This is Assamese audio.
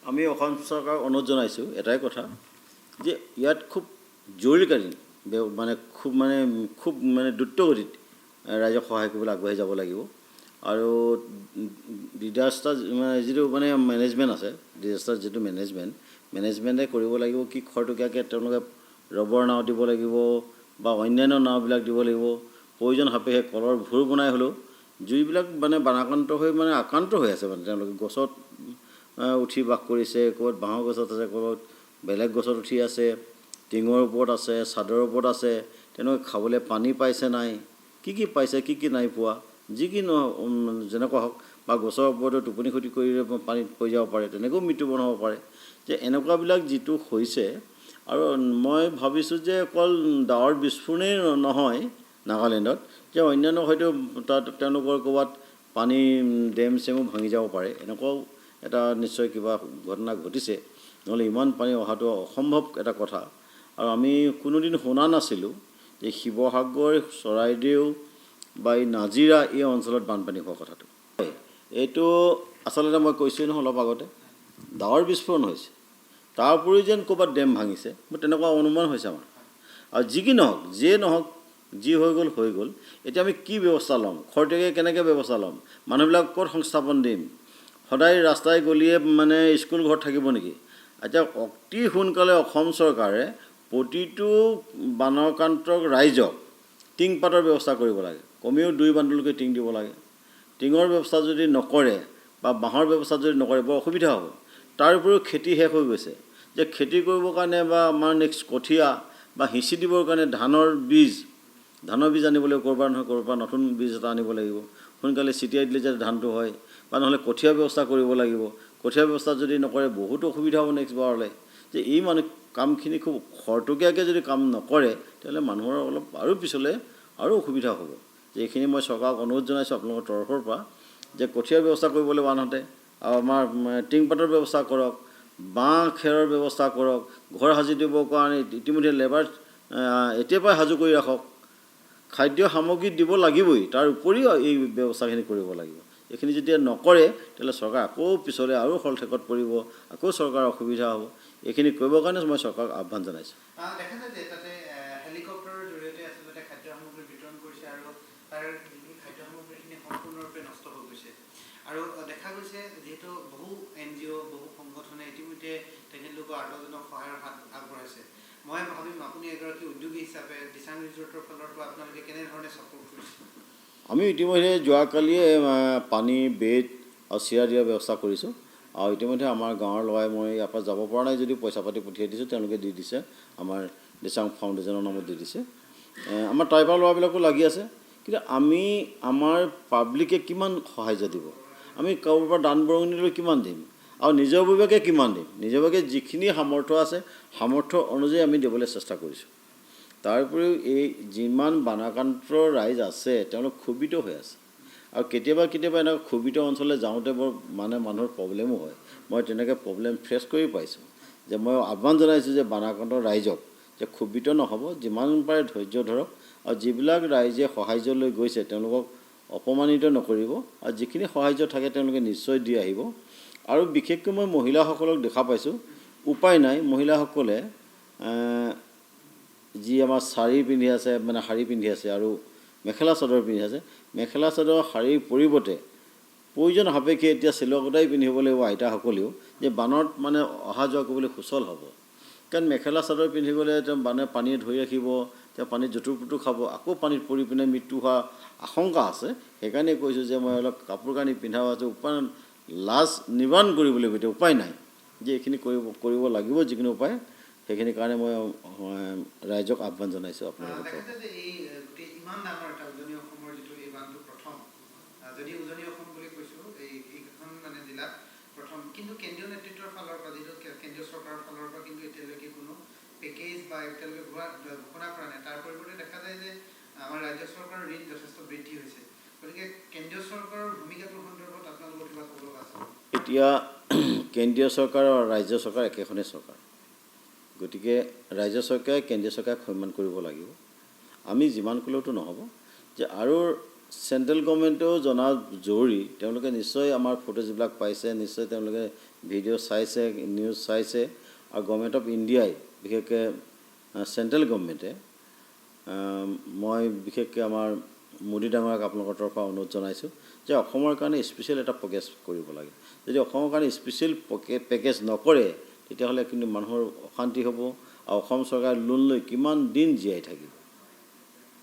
আমি অসম চৰকাৰক অনুৰোধ জনাইছোঁ এটাই কথা যে ইয়াত খুব জৰুৰীকালীন খুব দ্ৰুতগতিত ৰাইজক সহায় কৰিবলৈ আগবাঢ়ি যাব লাগিব আৰু ডিজাষ্টাৰ যিটো মেনেজমেণ্ট আছে ডিজাষ্টাৰ যিটো মেনেজমেণ্টে কৰিব লাগিব কি খৰতকীয়াকৈ তেওঁলোকে ৰবৰ নাও দিব লাগিব বা অন্যান্য নাওবিলাক দিব লাগিব প্ৰয়োজন সাপেক্ষে কলৰ ভূৰ বনাই হ'লেও জুইবিলাক বানাক্ৰান্ত হৈ আক্ৰান্ত হৈ আছে তেওঁলোকে গছত উঠি বাস কৰিছে ক'ৰবাত বাঁহৰ গছত আছে ক'ৰবাত বেলেগ গছত উঠি আছে টিঙৰ ওপৰত আছে চাদৰ ওপৰত আছে তেওঁলোকে খাবলৈ পানী পাইছে নাই কি পাইছে কি নাই পোৱা যি কি যেনেকুৱা হওক বা গছৰ ওপৰতো টোপনি ক্ষতি কৰিলে পানীত পৰি যাব পাৰে তেনেকৈও মৃত্যুবৰণ হ'ব পাৰে যে এনেকুৱাবিলাক যিটো হৈছে আৰু মই ভাবিছোঁ যে অকল ডাৱৰ বিস্ফোৰণেই নহয় নাগালেণ্ডত যে অন্যান্য হয়তো তাত তেওঁলোকৰ ক'ৰবাত পানী ডেম চেমো ভাঙি যাব পাৰে এনেকুৱাও এটা নিশ্চয় কিবা ঘটনা ঘটিছে নহ'লে ইমান পানী অহাটো অসম্ভৱ এটা কথা আৰু আমি কোনোদিন শুনা নাছিলোঁ যে শিৱসাগৰ চৰাইদেউ বা এই নাজিৰা এই অঞ্চলত বানপানী হোৱা কথাটো এইটো আচলতে মই কৈছোঁৱেই নহয় অলপ আগতে ডাৱৰ বিস্ফোৰণ হৈছে তাৰ উপৰিও যেন ক'ৰবাত ডেম ভাঙিছে মোৰ তেনেকুৱা অনুমান হৈছে আমাৰ আৰু যি কি নহওক যিয়ে নহওক যি হৈ গ'ল এতিয়া আমি কি ব্যৱস্থা ল'ম খৰতকীয়াকৈ কেনেকৈ ব্যৱস্থা ল'ম মানুহবিলাক ক'ত সংস্থাপন দিম সদায় ৰাস্তাই গলিয়ে স্কুল ঘৰত থাকিব নেকি এতিয়া অতি সোনকালে অসম চৰকাৰে প্ৰতিটো বানাক্ৰান্ত ৰাইজক টিংপাতৰ ব্যৱস্থা কৰিব লাগে কমেও 2 বান্দুলকৈ টিং দিব লাগে টিঙৰ ব্যৱস্থা যদি নকৰে বা বাঁহৰ ব্যৱস্থা যদি নকৰে বৰ অসুবিধা হ'ব তাৰ উপৰিও খেতি শেষ হৈ গৈছে যে খেতি কৰিবৰ কাৰণে বা আমাৰ নেক্সট কঠীয়া বা সিঁচি দিবৰ কাৰণে ধানৰ বীজ আনিবলৈ ক'ৰবাৰ নতুন বীজ এটা আনিব লাগিব সোনকালে ছিটিয়াই দিলে যাতে ধানটো হয় বা নহ'লে কঠীয়া ব্যৱস্থা কৰিব লাগিব কঠীয়া ব্যৱস্থা যদি নকৰে বহুত অসুবিধা হ'ব নেক্সট বাৰলৈ যে এই কামখিনি খুব খৰতকীয়াকৈ যদি কাম নকৰে তেতিয়াহ'লে মানুহৰ অলপ আৰু পিছলৈ আৰু অসুবিধা হ'ব যে এইখিনি মই চৰকাৰক অনুৰোধ জনাইছোঁ আপোনালোকৰ তৰফৰ পৰা যে কঠীয়াৰ ব্যৱস্থা কৰিব লাগিব আনহাতে আৰু আমাৰ টিংপাতৰ ব্যৱস্থা কৰক বাঁহ খেৰৰ ব্যৱস্থা কৰক ঘৰ সাজি দিবৰ কাৰণে ইতিমধ্যে লেবাৰ এতিয়াৰ পৰাই সাজু কৰি ৰাখক খাদ্য সামগ্ৰী দিব লাগিবই তাৰ উপৰিও এই ব্যৱস্থাখিনি কৰিব লাগিব এইখিনি যেতিয়া নকৰে তেতিয়াহ'লে চৰকাৰ আকৌ পিছলৈ আৰু হলঠেকত পৰিব আকৌ চৰকাৰৰ অসুবিধা হ'ব এইখিনি কৰিবৰ কাৰণে মই চৰকাৰক আহ্বান জনাইছোঁ দেখা যায় যে তাতে হেলিকপ্টাৰৰ জৰিয়তে আচলতে খাদ্য সামগ্ৰী বিতৰণ কৰিছে আৰু তাৰ খাদ্য সামগ্ৰীখিনি সম্পূৰ্ণৰূপে নষ্ট হৈ গৈছে আৰু দেখা গৈছে যিহেতু বহু NGO বহু সংগঠনে ইতিমধ্যে তেখেতলোকৰ আৰ্তজনক সহায়ৰ হাত আগবঢ়াইছে মই ভাবিম আপুনি এগৰাকী উদ্যোগী হিচাপে দিচাং ৰিজৰ্টৰ ফালৰ পৰা আপোনালোকে কেনেধৰণে ছাপোৰ্ট কৰিছে আমি ইতিমধ্যে যোৱাকালিয়ে পানী বেড আৰু চিৰা দিয়াৰ ব্যৱস্থা কৰিছোঁ আৰু ইতিমধ্যে আমাৰ গাঁৱৰ ল'ৰাই মই ইয়াৰ পৰা যাব পৰা নাই যদিও পইচা পাতি পঠিয়াই দিছোঁ তেওঁলোকে দি দিছে আমাৰ দিচাং ফাউণ্ডেশ্যনৰ নামত দি দিছে আমাৰ ট্ৰাইবাল ল'ৰাবিলাকো লাগি আছে কিন্তু আমি আমাৰ পাব্লিকে কিমান সাহাৰ্য দিব আমি কাৰোবাৰ পৰা দান বৰঙণি লৈ কিমান দিম আৰু নিজৰভাৱে কিমান দিম নিজৰভাৱে যিখিনি সামৰ্থ্য আছে সামৰ্থ্য অনুযায়ী আমি দিবলৈ চেষ্টা কৰিছোঁ তাৰ উপৰিও এই যিমান বানাক্ৰান্ত ৰাইজ আছে তেওঁলোক ক্ষোভিত হৈ আছে আৰু কেতিয়াবা এনেকুৱা ক্ষোভিত অঞ্চললৈ যাওঁতে বৰ মানুহৰ প্ৰব্লেমো হয় মই তেনেকৈ প্ৰব্লেম ফেচ কৰি পাইছোঁ যে মই আহ্বান জনাইছোঁ যে বানাক্ৰান্ত ৰাইজক যে ক্ষোভিত নহ'ব যিমান পাৰে ধৈৰ্য ধৰক আৰু যিবিলাক ৰাইজে সাহাৰ্য লৈ গৈছে তেওঁলোকক অপমানিত নকৰিব আৰু যিখিনি সাহাৰ্য থাকে তেওঁলোকে নিশ্চয় দি আহিব আৰু বিশেষকৈ মই মহিলাসকলক দেখা পাইছোঁ উপায় নাই মহিলাসকলে যি আমাৰ শাৰী পিন্ধি আছে শাৰী পিন্ধি আছে আৰু মেখেলা চাদৰ পিন্ধি আছে মেখেলা চাদৰ শাৰীৰ পৰিৱৰ্তে প্ৰয়োজন সাপেক্ষে এতিয়া চিলকটাই পিন্ধিব লাগিব আইতাসকলেও যে বানত অহা যোৱা কৰিবলৈ সুচল হ'ব কাৰণ মেখেলা চাদৰ পিন্ধি গ'লে পানীয়ে ধৰি ৰাখিব তেওঁ পানীত জুতুৰ পুতুৰ খাব আকৌ পানীত পৰি পিনে মৃত্যু হোৱা আশংকা আছে সেইকাৰণে কৈছোঁ যে মই অলপ কাপোৰ কানি পিন্ধা আছে উপায় লাজ নিবাৰণ কৰিবলৈ গৈ উপায় নাই যে এইখিনি কৰিব লাগিব যিকোনো উপায় সেইখিনি কাৰণে মই ৰাইজক আহ্বান জনাইছোঁ আপোনালোকৰ কিন্তু কেন্দ্ৰীয় নেতৃত্বৰ ফালৰ পৰা যিটো কেন্দ্ৰীয় চৰকাৰৰ ফালৰ পৰা কিন্তু এতিয়ালৈকে কোনো পেকেজ বা এতিয়ালৈকে ঘোষণা কৰা নাই তাৰ পৰিৱৰ্তে দেখা যায় যে আমাৰ ৰাজ্য চৰকাৰৰ ঋণ যথেষ্ট বৃদ্ধি হৈছে গতিকে কেন্দ্ৰীয় চৰকাৰৰ ভূমিকাটোৰ সন্দৰ্ভত আপোনালোকৰ কিবা ক'ব লগা আছে এতিয়া কেন্দ্ৰীয় চৰকাৰ আৰু ৰাজ্য চৰকাৰ একেখনেই চৰকাৰ গতিকে ৰাজ্য চৰকাৰে কেন্দ্ৰীয় চৰকাৰক সন্মান কৰিব লাগিব আমি যিমান ক'লেওতো নহ'ব যে আৰু চেণ্ট্ৰেল গভৰ্ণমেণ্টেও জনা জৰুৰী। তেওঁলোকে নিশ্চয় আমাৰ ফুটেজবিলাক পাইছে, নিশ্চয় তেওঁলোকে ভিডিঅ' চাইছে, নিউজ চাইছে, আৰু গভৰ্ণমেণ্ট অফ ইণ্ডিয়াই বিশেষকৈ চেণ্ট্ৰেল গভৰ্ণমেণ্টে, মই বিশেষকৈ আমাৰ মোদী ডাঙৰীয়াক আপোনালোকৰ তৰফৰ পৰা অনুৰোধ জনাইছোঁ যে অসমৰ কাৰণে স্পেচিয়েল এটা পেকেজ কৰিব লাগে। যদি অসমৰ কাৰণে স্পেচিয়েল পেকেজ নকৰে তেতিয়াহ'লে কিন্তু মানুহৰ অশান্তি হ'ব, আৰু অসম চৰকাৰে লোন লৈ কিমান দিন জীয়াই থাকিব।